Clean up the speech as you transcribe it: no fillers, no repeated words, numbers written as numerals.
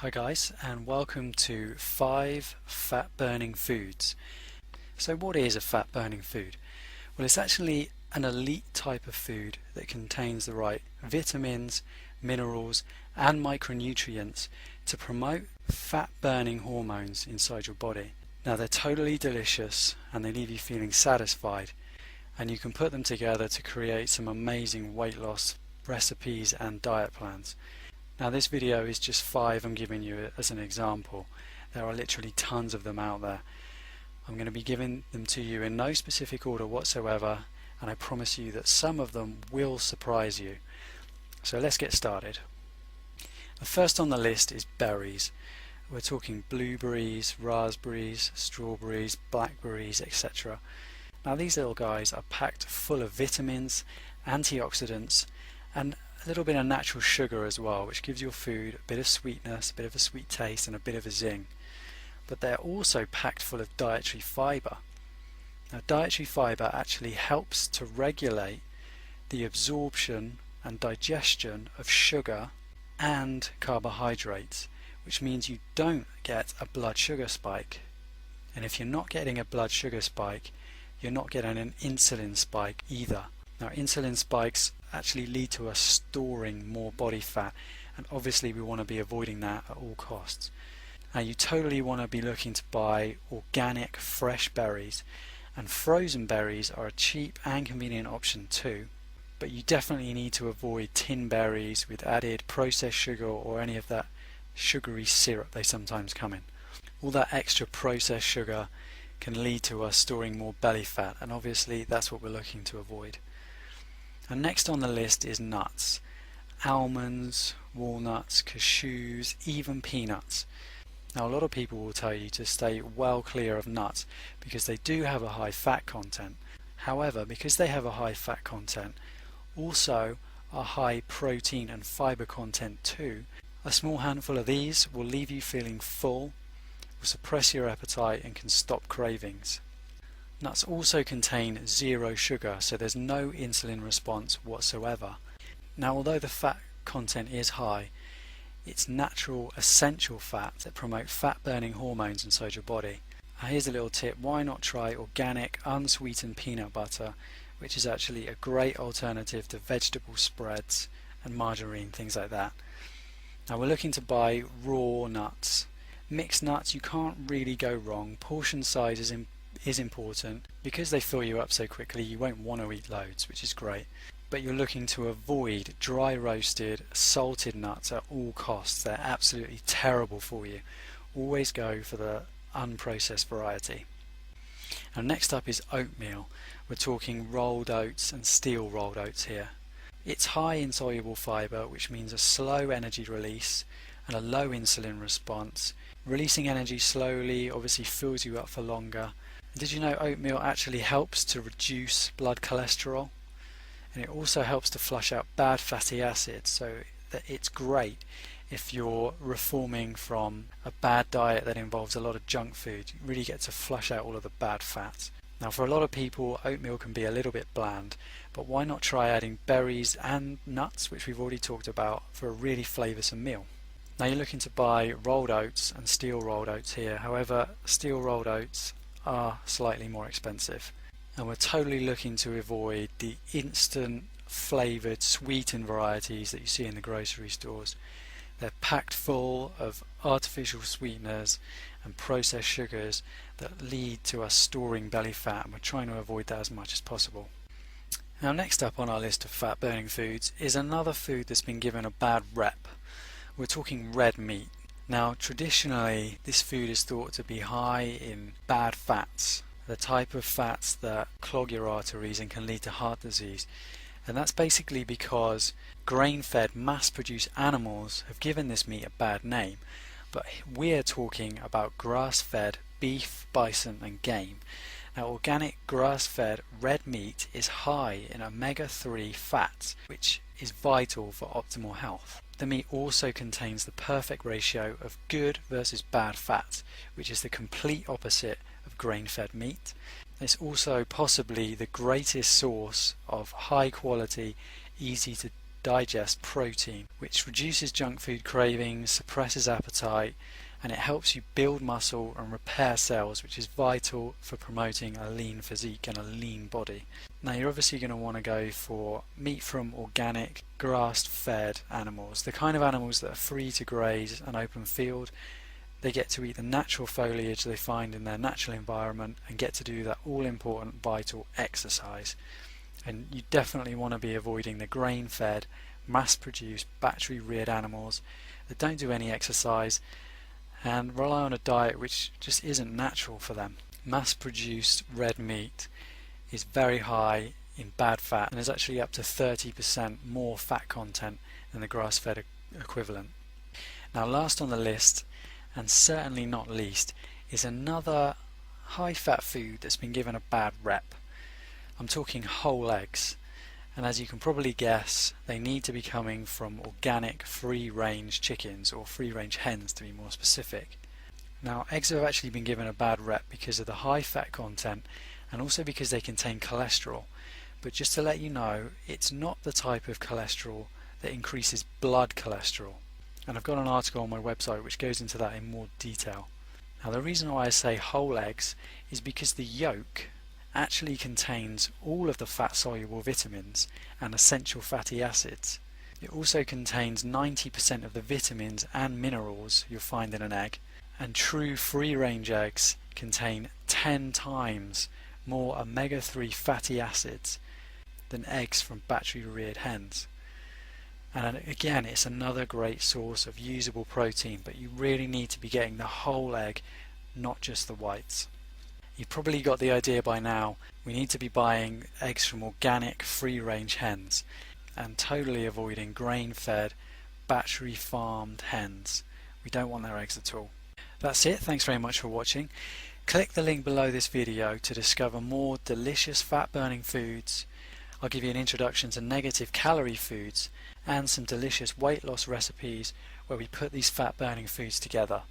Hi guys, and welcome to 5 fat burning foods. So what is a fat burning food? Well, it's actually an elite type of food that contains the right vitamins, minerals and micronutrients to promote fat burning hormones inside your body. Now they're totally delicious and they leave you feeling satisfied, and you can put them together to create some amazing weight loss recipes and diet plans. Now this video is just 5 I'm giving you as an example. There are literally tons of them out there. I'm going to be giving them to you in no specific order whatsoever, and I promise you that some of them will surprise you. So let's get started. The first on the list is berries. We're talking blueberries, raspberries, strawberries, blackberries, etc. Now these little guys are packed full of vitamins, antioxidants and a little bit of natural sugar as well, which gives your food a bit of sweetness, a bit of a sweet taste and a bit of a zing. But they're also packed full of dietary fibre. Now dietary fibre actually helps to regulate the absorption and digestion of sugar and carbohydrates, which means you don't get a blood sugar spike. And if you're not getting a blood sugar spike, you're not getting an insulin spike either. Now insulin spikes actually lead to us storing more body fat, and obviously we want to be avoiding that at all costs. Now you totally want to be looking to buy organic fresh berries, and frozen berries are a cheap and convenient option too, but you definitely need to avoid tin berries with added processed sugar or any of that sugary syrup they sometimes come in. All that extra processed sugar can lead to us storing more belly fat, and obviously that's what we're looking to avoid. And next on the list is nuts. Almonds, walnuts, cashews, even peanuts. Now a lot of people will tell you to stay well clear of nuts because they do have a high fat content. However, because they have a high fat content, also a high protein and fiber content too, a small handful of these will leave you feeling full, will suppress your appetite and can stop cravings. Nuts also contain zero sugar, so there's no insulin response whatsoever. Now although the fat content is high, it's natural essential fats that promote fat burning hormones inside your body. Now here's a little tip: why not try organic unsweetened peanut butter, which is actually a great alternative to vegetable spreads and margarine, things like that. Now we're looking to buy raw nuts. Mixed nuts, you can't really go wrong. Portion size is important. Because they fill you up so quickly, you won't want to eat loads, which is great. But you're looking to avoid dry roasted, salted nuts at all costs. They're absolutely terrible for you. Always go for the unprocessed variety. And next up is oatmeal. We're talking rolled oats and steel rolled oats here. It's high in soluble fibre, which means a slow energy release and a low insulin response. Releasing energy slowly obviously fills you up for longer. Did you know oatmeal actually helps to reduce blood cholesterol? And it also helps to flush out bad fatty acids, so that it's great if you're reforming from a bad diet that involves a lot of junk food. You really get to flush out all of the bad fats. Now for a lot of people, oatmeal can be a little bit bland, but why not try adding berries and nuts, which we've already talked about, for a really flavoursome meal. Now you're looking to buy rolled oats and steel rolled oats here. However, steel rolled oats are slightly more expensive, and we're totally looking to avoid the instant flavoured sweetened varieties that you see in the grocery stores. They're packed full of artificial sweeteners and processed sugars that lead to us storing belly fat, and we're trying to avoid that as much as possible. Now next up on our list of fat burning foods is another food that's been given a bad rep. We're talking red meat. Now traditionally this food is thought to be high in bad fats, the type of fats that clog your arteries and can lead to heart disease. And that's basically because grain-fed mass-produced animals have given this meat a bad name. But we're talking about grass-fed beef, bison and game. Now organic grass-fed red meat is high in omega-3 fats, which is vital for optimal health. The meat also contains the perfect ratio of good versus bad fats, which is the complete opposite of grain-fed meat. It's also possibly the greatest source of high quality, easy to digest protein, which reduces junk food cravings, suppresses appetite, and it helps you build muscle and repair cells, which is vital for promoting a lean physique and a lean body. Now you're obviously going to want to go for meat from organic, grass-fed animals, the kind of animals that are free to graze an open field. They get to eat the natural foliage they find in their natural environment and get to do that all-important vital exercise. And you definitely want to be avoiding the grain-fed, mass-produced, battery-reared animals that don't do any exercise and rely on a diet which just isn't natural for them. Mass-produced red meat is very high in bad fat and is actually up to 30% more fat content than the grass-fed equivalent. Now last on the list, and certainly not least, is another high-fat food that's been given a bad rep. I'm talking whole eggs, and as you can probably guess, they need to be coming from organic free-range chickens, or free-range hens to be more specific. Now eggs have actually been given a bad rep because of the high fat content and also because they contain cholesterol, but just to let you know, it's not the type of cholesterol that increases blood cholesterol, and I've got an article on my website which goes into that in more detail. Now the reason why I say whole eggs is because the yolk actually contains all of the fat-soluble vitamins and essential fatty acids. It also contains 90% of the vitamins and minerals you'll find in an egg, and true free-range eggs contain 10 times more omega-3 fatty acids than eggs from battery-reared hens. And again, it's another great source of usable protein, but you really need to be getting the whole egg, not just the whites. You've probably got the idea by now. We need to be buying eggs from organic free-range hens and totally avoiding grain-fed, battery-farmed hens. We don't want their eggs at all. That's it. Thanks very much for watching. Click the link below this video to discover more delicious fat-burning foods. I'll give you an introduction to negative calorie foods and some delicious weight loss recipes where we put these fat-burning foods together.